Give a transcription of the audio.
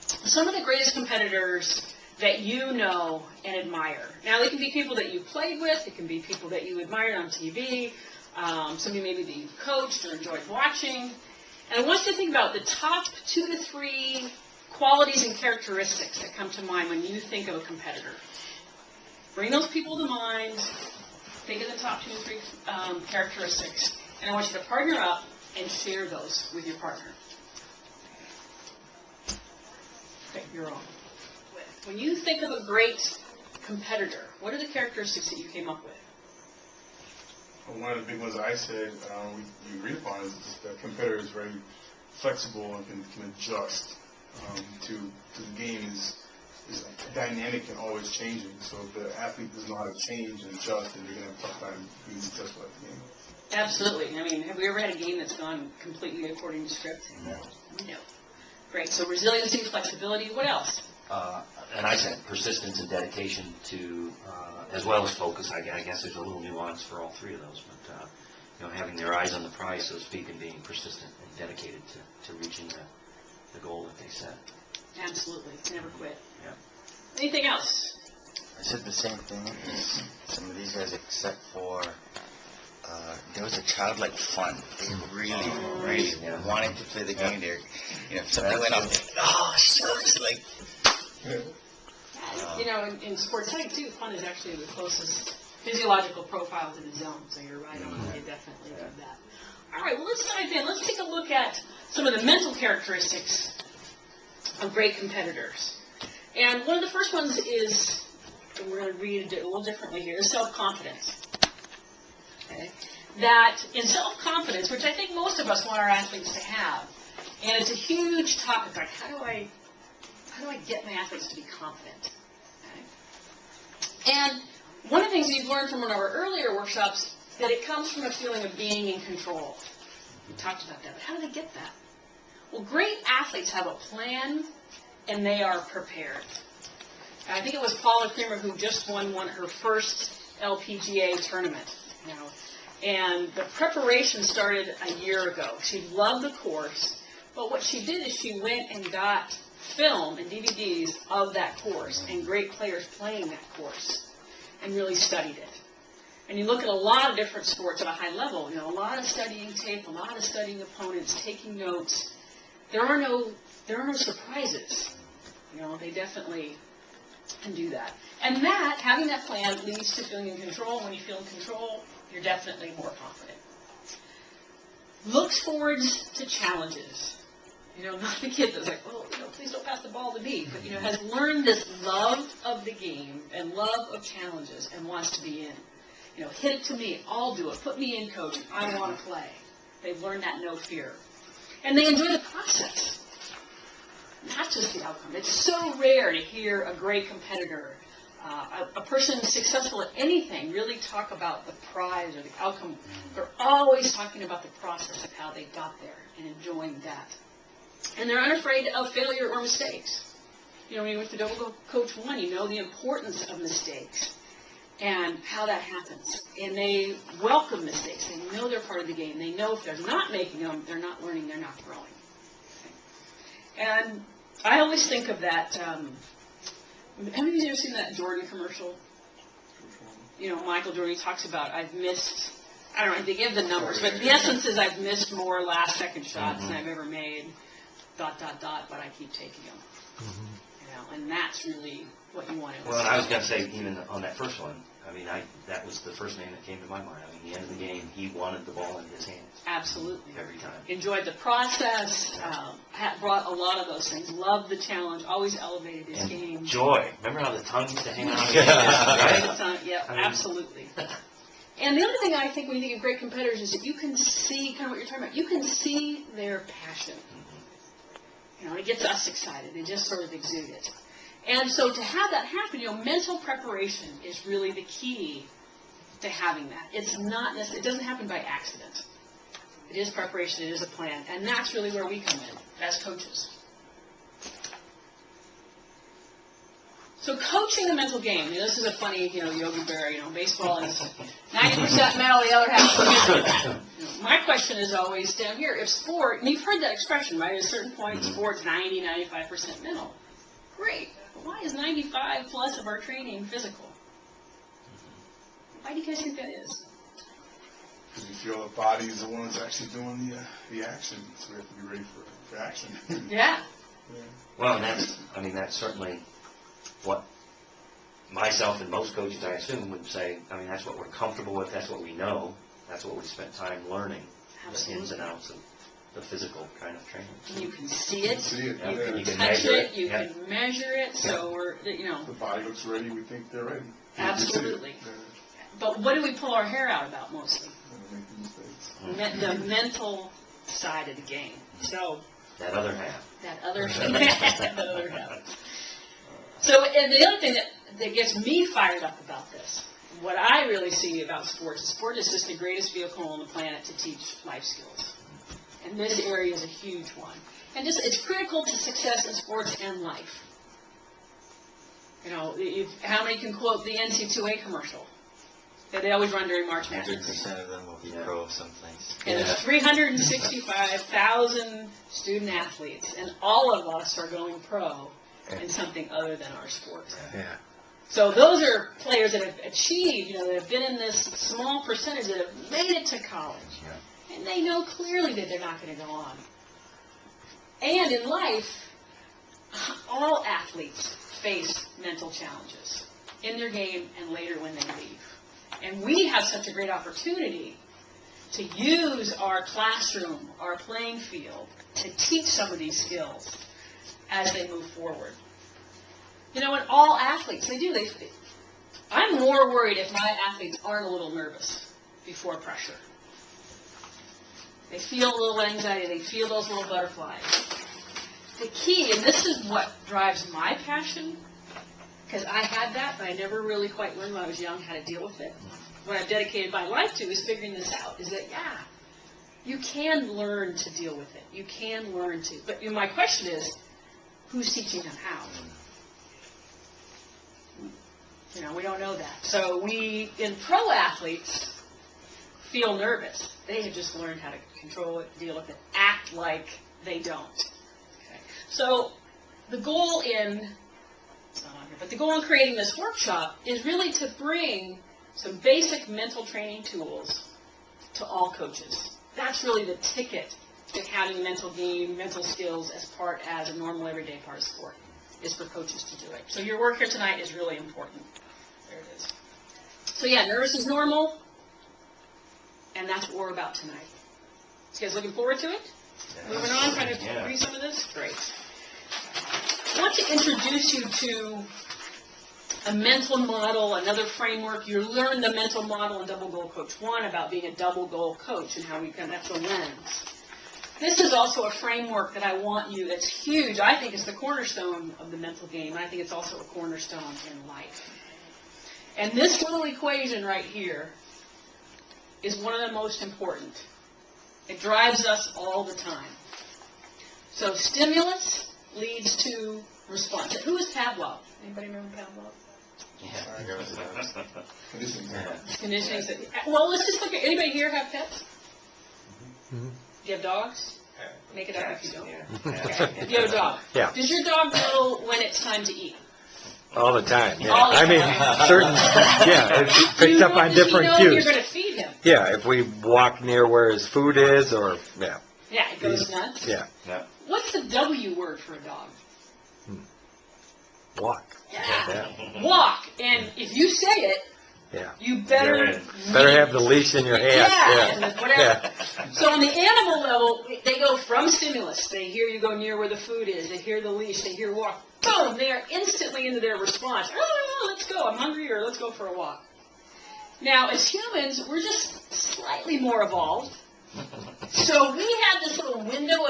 some of the greatest competitors that you know and admire. Now, they can be people that you played with. It can be people that you admired on TV. Somebody maybe that you've coached or enjoyed watching. And I want you to think about the top 2 to 3 qualities and characteristics that come to mind when you think of a competitor. Bring those people to mind. Think of the top 2 to 3 characteristics. And I want you to partner up and share those with your partner. Okay, you're on. When you think of a great competitor, what are the characteristics that you came up with? Well, one of the big ones I said we agreed upon is just that competitor is very flexible and can adjust to the game is dynamic and always changing. So if the athlete does not have to change and adjust, then you're going to have a tough time being successful at the game. Absolutely. I mean, have we ever had a game that's gone completely according to script? No. No. Great. So resiliency, flexibility. What else? And I said persistence and dedication to, as well as focus. I guess there's a little nuance for all 3 of those, but having their eyes on the prize, so to speak, and being persistent and dedicated to reaching the goal that they set. Absolutely. Never quit. Yeah. Anything else? I said the same thing as some of these guys, except for there was a childlike fun. They really wanted to play the game. There, if something went off, shucks, like. In sports psych too, fun is actually the closest physiological profile to the zone. So you're right on. They definitely do that. All right. Well, let's dive in. Let's take a look at some of the mental characteristics of great competitors. And one of the first ones is, and we're going to read it a little differently here, is self-confidence. Okay? That in self-confidence, which I think most of us want our athletes to have, and it's a huge topic, like how do I get my athletes to be confident? Okay? And one of the things we've learned from one of our earlier workshops, that it comes from a feeling of being in control. We talked about that, but how do they get that? Well, great athletes have a plan, and they are prepared. I think it was Paula Creamer who just won her first LPGA tournament. And the preparation started a year ago. She loved the course, but what she did is she went and got film and DVDs of that course and great players playing that course and really studied it. And you look at a lot of different sports at a high level, a lot of studying tape, a lot of studying opponents, taking notes. There are no surprises. They definitely can do that. And having that plan leads to feeling in control. When you feel in control, you're definitely more confident. Looks forward to challenges. Not the kid that's like, please don't pass the ball to me. But, has learned this love of the game and love of challenges and wants to be in. Hit it to me. I'll do it. Put me in, coach. I want to play. They've learned that no fear. And they enjoy the process, not just the outcome. It's so rare to hear a great competitor, a person successful at anything, really talk about the prize or the outcome. They're always talking about the process of how they got there and enjoying that. And they're unafraid of failure or mistakes. When you went to Double Coach 1, you know the importance of mistakes and how that happens. And they welcome mistakes. They know they're part of the game. They know if they're not making them, they're not learning, they're not growing. Okay. And I always think of that. Have any of you ever seen that Jordan commercial? Michael Jordan talks about, I've missed, I don't know, they give the numbers, but the essence is I've missed more last-second shots than I've ever made, ... but I keep taking them. And that's really what you want to. Well, and I was going to say, even on that first one, that was the first name that came to my mind. The end of the game, he wanted the ball in his hands. Absolutely. Every time. Enjoyed the process, brought a lot of those things, loved the challenge, always elevated his game. Joy. Remember how the tongue used to hang out? Right? Yeah, absolutely. And the other thing I think when you think of great competitors is that you can see, kind of what you're talking about, you can see their passion. It gets us excited. They just sort of exude it. And so to have that happen, mental preparation is really the key to having that. It's not necessarily, it doesn't happen by accident. It is preparation. It is a plan. And that's really where we come in as coaches. So coaching the mental game, this is a funny, Yogi Berra, baseball is 90% mental, the other half is physical. My question is always down here, if sport, and you've heard that expression, right? At a certain point, sport's 90, 95% mental. Great. But why is 95 plus of our training physical? Why do you guys think that is? Because we feel the body is the one that's actually doing the action, so we have to be ready for action. Yeah. Well, that's certainly what myself and most coaches, I assume, would say. I mean, that's what we're comfortable with, that's what we know, that's what we spent time learning, the ins and outs of the physical kind of training. You can see it, You you can measure touch it, it, you can measure it, so we're, The body looks ready, we think they're ready. Absolutely. But what do we pull our hair out about mostly? The mental side of the game. So That other half. that other half. So, and the other thing that gets me fired up about this, what I really see about sports is sport is just the greatest vehicle on the planet to teach life skills. And this area is a huge one. And it's critical to success in sports and life. How many can quote the NC2A commercial that they always run during March Madness? 100% of them will be pro someplace. And there's 365,000 student athletes, and all of us are going pro in something other than our sport. Yeah. So those are players that have achieved, that have been in this small percentage that have made it to college. And they know clearly that they're not going to go on. And in life, all athletes face mental challenges in their game and later when they leave. And we have such a great opportunity to use our classroom, our playing field, to teach some of these skills as they move forward. And all athletes, they do. I'm more worried if my athletes aren't a little nervous before pressure. They feel a little anxiety. They feel those little butterflies. The key, and this is what drives my passion, because I had that, but I never really quite learned when I was young how to deal with it. What I've dedicated my life to is figuring this out, is that, you can learn to deal with it. You can learn to. But my question is, who's teaching them how? We don't know that. So we, in pro athletes, feel nervous. They have just learned how to control it, deal with it, act like they don't. Okay. So the goal in creating this workshop is really to bring some basic mental training tools to all coaches. That's really the ticket to having mental game, mental skills as a normal everyday part of sport, is for coaches to do it. So your work here tonight is really important. There it is. So nervous is normal, and that's what we're about tonight. You guys looking forward to it? Moving on, trying to read some of this? Great. I want to introduce you to a mental model, another framework. You learn the mental model in Double Goal Coach 1 about being a double goal coach and how that's a lens. This is also a framework that I want you, that's huge. I think it's the cornerstone of the mental game. I think it's also a cornerstone in life. And this little equation right here is one of the most important. It drives us all the time. So stimulus leads to response. Who is Pavlov? Anybody remember Pavlov? Conditioning. Well, let's just look at, anybody here have pets? Mm-hmm. Do you have dogs? Make it up if you don't. Yeah. You have a dog. Yeah. Does your dog know when it's time to eat? All the time. Yeah. All the time. It picks up on different Does he know cues. you're going to feed him? Yeah, if we walk near where his food is, or Yeah, it goes nuts. Yeah. What's the W word for a dog? Walk. Yeah. Walk. And if you say it, you better have the leash in your hand. And whatever. So on the animal level, they go from stimulus. They hear you go near where the food is. They hear the leash. They hear walk. Boom! They are instantly into their response. Oh, let's go. I'm hungry, or let's go for a walk. Now, as humans, we're just slightly more evolved. So we have this little window of